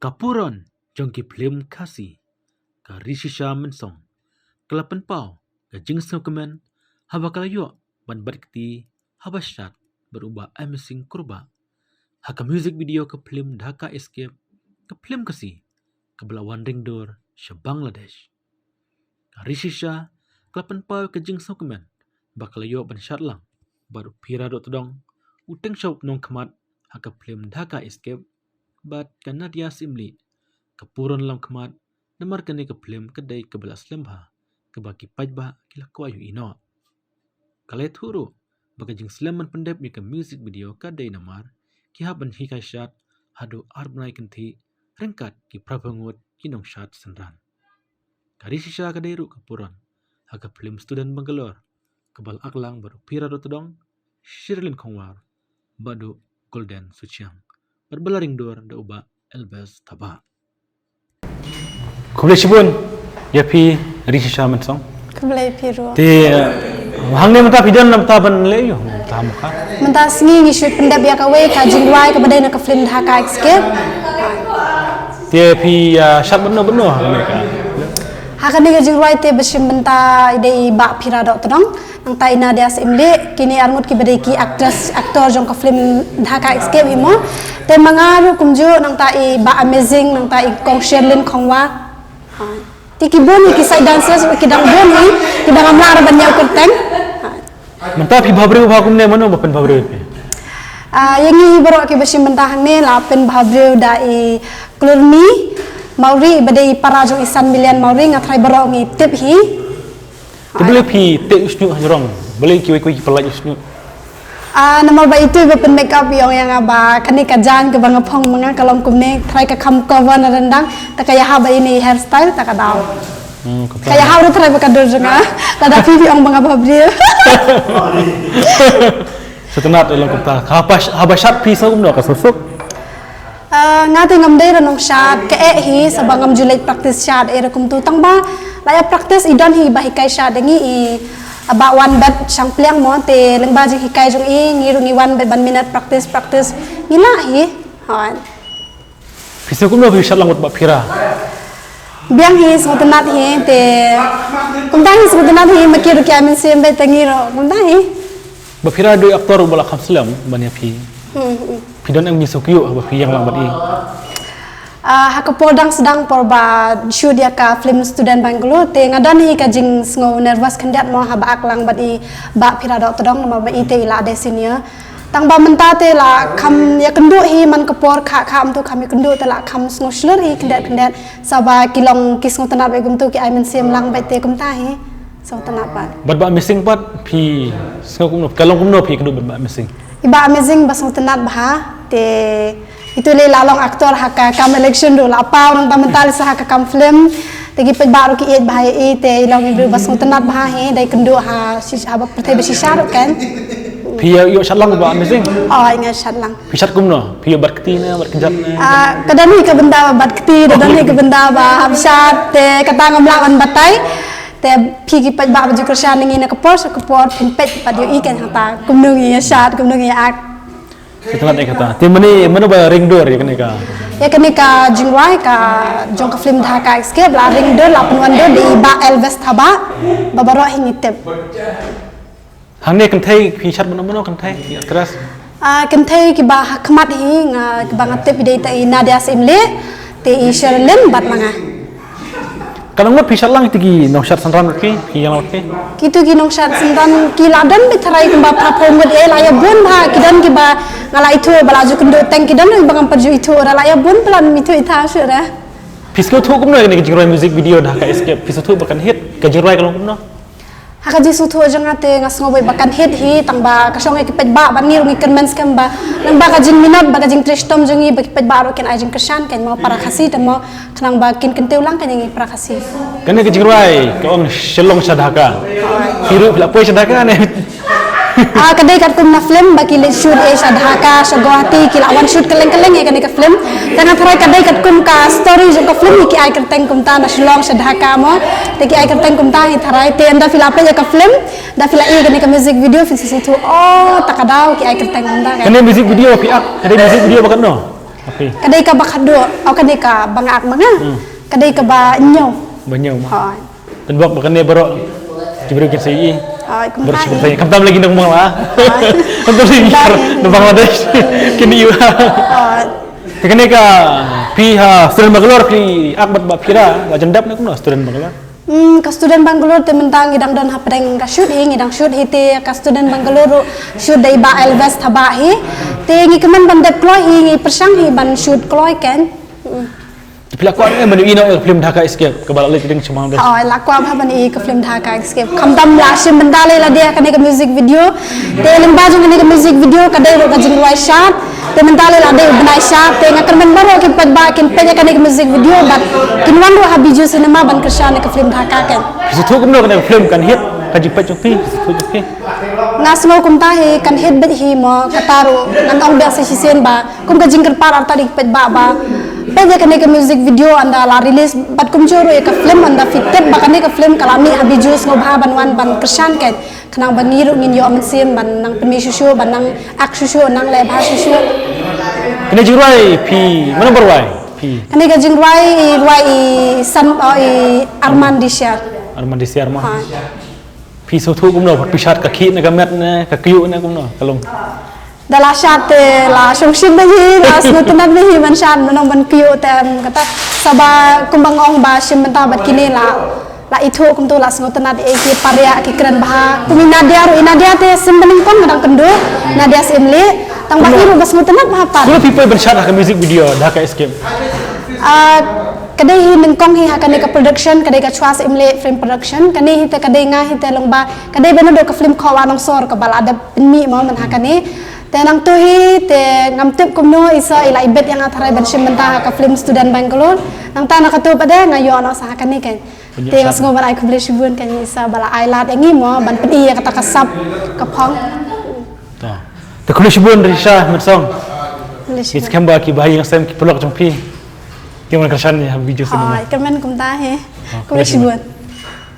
Kapuron jongki film kasih ka rishisha mensong kelapan pau ka jingsno kemen habakalayo ban barkti habashat berubah amazing kurba haka music video ke film Dhaka Escape ke film kasih ke Belawan Ringdor sya Bangladesh ka rishisha kelapan pau ka jingsno kemen bakalayo ban shatlang baru pira dot todong uteng shop nong kemat haka film Dhaka Escape bat kana dia simli kapuron lam kemat namar kani ke film kedai ke belas lembah ke baki pajba kila ko ayu ino kalai thuru bagajing sleman pendep ni ke music video kadai namar ki haban hikai shat hadu arbnai kenti rengkat ki prabangut kinong shat senran kari sisa kadai ru kapuron haga film student Bangalore kebal aklang baru pira dotodong Shirlin Kongwar badu Golden Suciang berbelaring dor da uba Elbes Taba Kublai Shibun ya pi rishisha mensong Kublai piru ti hangne mata pidan nam taban le yo tamuka menta singi shoot pendap ya kawe ka jingwai ka badai na ka film Dhaka Escape ti pi shat benno mereka haka ni ka jingwai te besim menta ide ba pira dot todong nang ta ina dia simle kini armut ki badai ki aktor jong ka film Dhaka Escape himo te mangaru kumju nang ta i ba amazing nang ta i kong Sherlyn Kongwa ti kibon ki side dancers ki dang bon ni ki dang amlar ban yaw kurteng menta pi babre ba kumne mano bapen babre pi yang ni baru ki besim menta hangne la pen babre da i klurmi Mauri badai parajong isan milian Mauri ngatrai baru ngi tip hi boleh pi te usnyu hajrong boleh ki ki pelaj usnyu nama ba itu bepen make up yang aba kani kajan ke bang phong mga kalong kumne try ka kam cover na rendang ta kaya haba ini hairstyle ta kadaw kaya haru try ba kador jonga kada pipi ang bang babri setenat elong kota habashat pi sa kumno ka susuk ngate ngamdai ranong shat ke hi sabangam julai practice shat era kumtu tangba laya practice idan hi bahikai shat dengi i about one bed sang pliang mo te lengba jing hikai jong i ngirungi one bed ban minute practice ngila hi han piso kumno bi shat langot ba pira biang hi smotenat hi te kumdang hi smotenat hi makir kya min sembe tangiro kumdang hi ba pira do aktor bala khamslam banya pi pidon ang misukyo ba pi yang lambat i hakapodang sedang porba shoot ya ka film student Bangalore te ngadan hi ka jing sngo nervous kandiat mo haba aklang badi ba pira dok todong nama ba ite ila de senior tang ba menta te la kham ya kendu hi man kapor kham tu kham kendu te la kham sngo slur hi kandiat saba kilong kisngo tanap begum tu ki I men sem lang ba te kum ta hi so tanap ba missing pat pi sngo kumno kalong kumno pi kendu ba missing iba amazing basong tanap ba te itu le lalong aktor haka kam election do la pau nang tamental sa haka kam film tegi pe baru ki et bahaya e te ilong ibu basong tenat bah he dai kendo ha si habak pertai besi syaruk kan pi yo shatlang ba amazing ingat shatlang pi shat kumno pi berkti na berkejat na kadang ni ke benda berkti dan ni ke benda ba habsat te kata ngamlawan batai te pi ki pe ba baju kerja ningi na kepor pimpet padio ikan hata kumnung ya shat kumnung ya ak setelah kata tim mana ba ring door ya kenika jingwai ka jong ka film Dhaka Escape la ring door la penwan door di ba Elbes Taba babaro hingitep hangne kan thai pi chat mana kan thai keras kan thai ki ba khmat hi nga ki ba ngatep dei ta Nadia Simle te Sherlyn bat manga kalau ngot pi chat lang tigi no chat sanran ki yang oke kitu ki nong shat sindan ki ladan be tharai ki ba phapom god e la ya bon ba kidan ki ba ngala itu balaju kendo teng kidan no bangam perju itu ora la ya bon plan mitu ita sura pisko thu kumno ni jingroi music video Dhaka Escape piso thu bakan hit ka jingroi kalong kumno haka ji su thu jangate ngasngoboi bakan hit hi tangba kasong ki pet ba ban ngirung ikan mens kam ba nang ba ka jing minot ba ka jing tristom jongi ba ki pet ba ro ken ajing kersan ken mo para khasi tamo khnang ba kin kenteu lang kan ngi para khasi kan ke jingroi ka ong shelong sadaka hiru la poi sadaka ne kadai kat kum na film baki le shoot e sa Dhaka sa Guwahati ki lawan shoot keleng e kan ka film tanga tharai kadai kat kum ka story jong ka film ki ai kerteng kum ta na Shillong sa Dhaka mo te ki ai kerteng kum ta hi tharai te anda fila pe ka film da fila e kan ka music video fin situ takadaw ki ai kerteng anda kan music video pi ak ada music video bakan no pi kadai ka bakado au kadai ka bangak manga kadai ka ba nyo banyak mah hai dan buat makan dia baru diberi kita sih hai bersyukur kumpai saya kamu lagi nang lah kamu lagi di Bangladesh kini you kini ka pihak student Bangalore pi akbat bapira gak jendap nak kuno student Bangalore ka student Bangalore te mentang idang dan hapreng ka shoot idang shoot te ka student Bangalore shoot dai ba Elvis thaba hi te ngi keman ban deploy ngi persang hi ban shoot kloy ken pelakon ni menu ino film Dhaka Escape kebal lagi dengan cuma dah oh lakwa ba ban i ka film Dhaka Escape khamdam la shim bandale la dia kane ka music video te limba jung kane ka music video ka dai ro ka jing wai shot te mentale la dai banai shot te ngakar men baro ki pag ba kin pe kane ka music video bat kin wan ro habiju cinema ban kershan ka film Dhaka ken situ kumno kan film kan hit kaji pacung pi situ pi ngasmo kumta he kan hit bet hi mo kataro nan ong biasa sisen ba kum ka jingkar par arta dik pet ba pede kane ka music video anda la release bat kum choro ka film anda fitet ba kane ka film kalami habijus ngo bha ban wan ban kershan ken kanang ban niru ngin yo amen sim ban nang pemi susu ban nang ak susu nang le bha susu kena jirai pi mana berwai pi kane ka jingrai san Arman Dishar Arman Dishar mah pi sotu kumno pisat kaki na gamet na kakiyu na kumno kalong dala shat la shongshim bahi la snutunan bahi man shan manong ban kiyo tem kata saba kumbang ong ba shim benta bat kini la itu kum tu la snutunan e ki parya ki kran bah kumi nadia ro inadia te simbening kon kadang kendo nadia simle tang bahi ro bas snutunan bah pa kalau people bersyat ke music video Dhaka Escape kadai hi ningkong hi hakane ka production kadai ka chwas imle film production kani hi te kadai nga hi te longba kadai beno do ka film khawa nong sor ka bala ada mi mo man hakane te nang tu hi te ngam tip kumno isa ila ibet yang atharai ban shim benta ka film student Bangalore nang ta na ka tu pada ngayo no sa hakane ken te ngas ngo ban ai publish bun kan isa bala ai lat engi mo ban pedi kata kasap ka phong ta te kulish bun risha mersong it's kamba ki bayi yang sem ki pelok jompi Gimana kesannya video cinema? Kemen kumtahe, kulish bun.